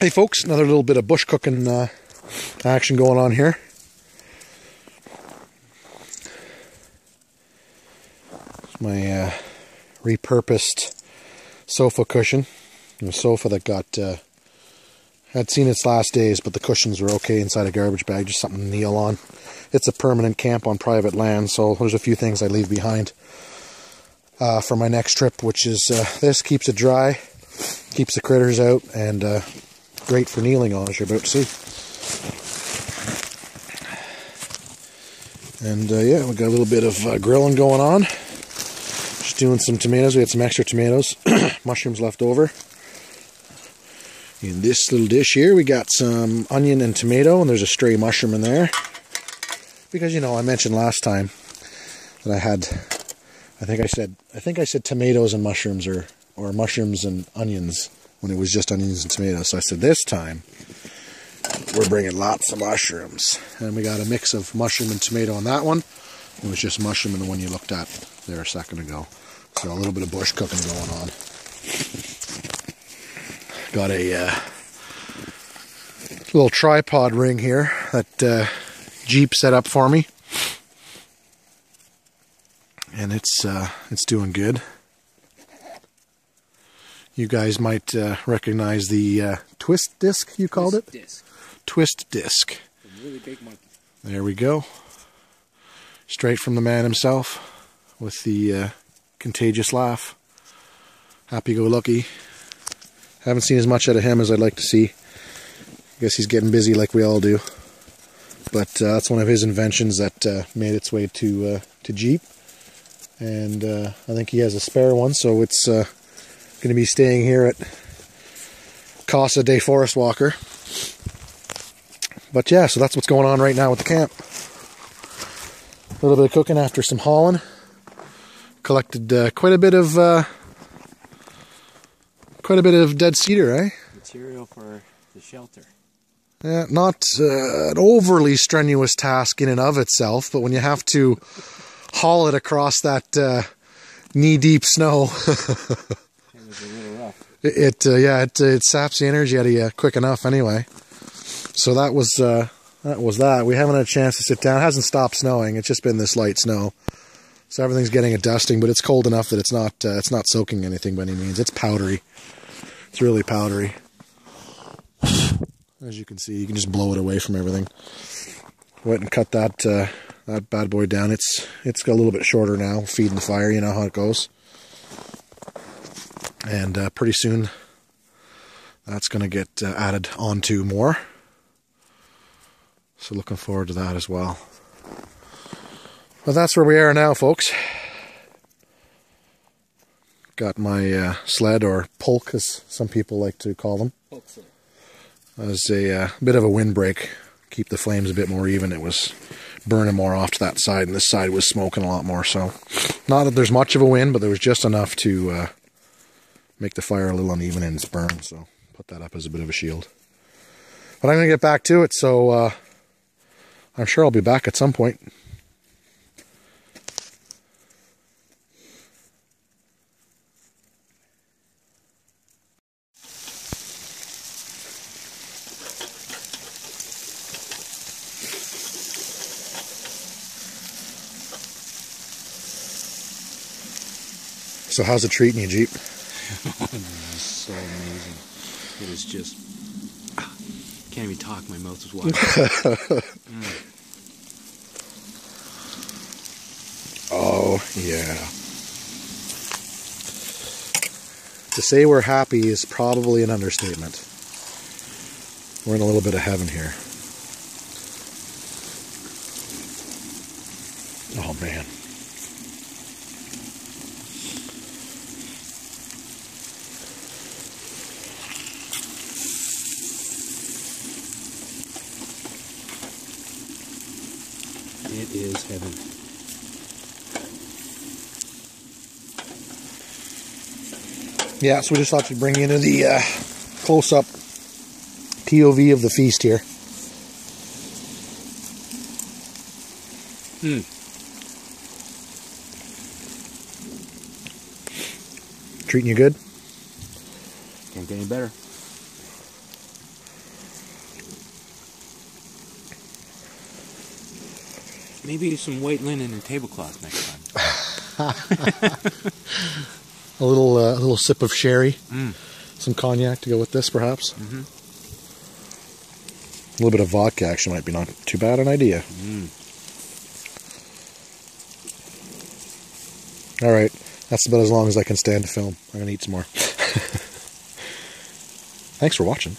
Hey folks, another little bit of bush cooking action going on here. My repurposed sofa cushion. A sofa that got had seen its last days, but the cushions were okay inside a garbage bag, just something to kneel on. It's a permanent camp on private land, so there's a few things I leave behind for my next trip, which is this keeps it dry, keeps the critters out, and great for kneeling on, as you're about to see. And yeah, we got a little bit of grilling going on. Just doing some tomatoes. We had some extra tomatoes, mushrooms left over. In this little dish here, we got some onion and tomato, and there's a stray mushroom in there. Because, you know, I mentioned last time that I had, I think I said tomatoes and mushrooms, or mushrooms and onions, when it was just onions and tomatoes. So I said this time, we're bringing lots of mushrooms. And we got a mix of mushroom and tomato on that one. It was just mushroom in the one you looked at there a second ago. So a little bit of bush cooking going on. Got a little tripod ring here that Jeep set up for me. And it's doing good. You guys might recognize the twist disc, you called it? Disc. Twist disc. A really big monkey. There we go. Straight from the man himself with the contagious laugh. Happy-go-lucky. Haven't seen as much out of him as I'd like to see. I guess he's getting busy like we all do. But that's one of his inventions that made its way to Jeep. And I think he has a spare one, so it's going to be staying here at Casa de Forest Walker. But yeah, so that's what's going on right now with the camp. A little bit of cooking after some hauling. Collected quite a bit of dead cedar, eh? Material for the shelter. Yeah, not an overly strenuous task in and of itself, but when you have to haul it across that knee-deep snow, It was a little rough. it saps the energy out of you quick enough anyway. So that was that. We haven't had a chance to sit down. It hasn't stopped snowing. It's just been this light snow. So everything's getting a dusting, but it's cold enough that it's not soaking anything by any means. It's powdery. It's really powdery. As you can see, you can just blow it away from everything. Went and cut that bad boy down. It's got a little bit shorter now, feeding the fire. You know how it goes. And pretty soon, that's going to get added onto more. So looking forward to that as well. Well, that's where we are now, folks. Got my sled, or pulk, as some people like to call them. As a bit of a windbreak. Keep the flames a bit more even. It was burning more off to that side, and this side was smoking a lot more. So, not that there's much of a wind, but there was just enough to make the fire a little uneven in its burn. So, put that up as a bit of a shield. But I'm going to get back to it, so I'm sure I'll be back at some point. So how's it treating you, Jeep? It's so amazing. It is just... Can't even talk, my mouth is watering. Oh, yeah. To say we're happy is probably an understatement. We're in a little bit of heaven here. Oh, man. It is heaven. Yeah, so we just thought we'd bring you into the close-up POV of the feast here. Treating you good? Can't get any better. Maybe some white linen and tablecloth next time. A little sip of sherry. Mm. Some cognac to go with this, perhaps. Mm-hmm. A little bit of vodka actually might be not too bad an idea. Mm. Alright, that's about as long as I can stand to film. I'm going to eat some more. Thanks for watching.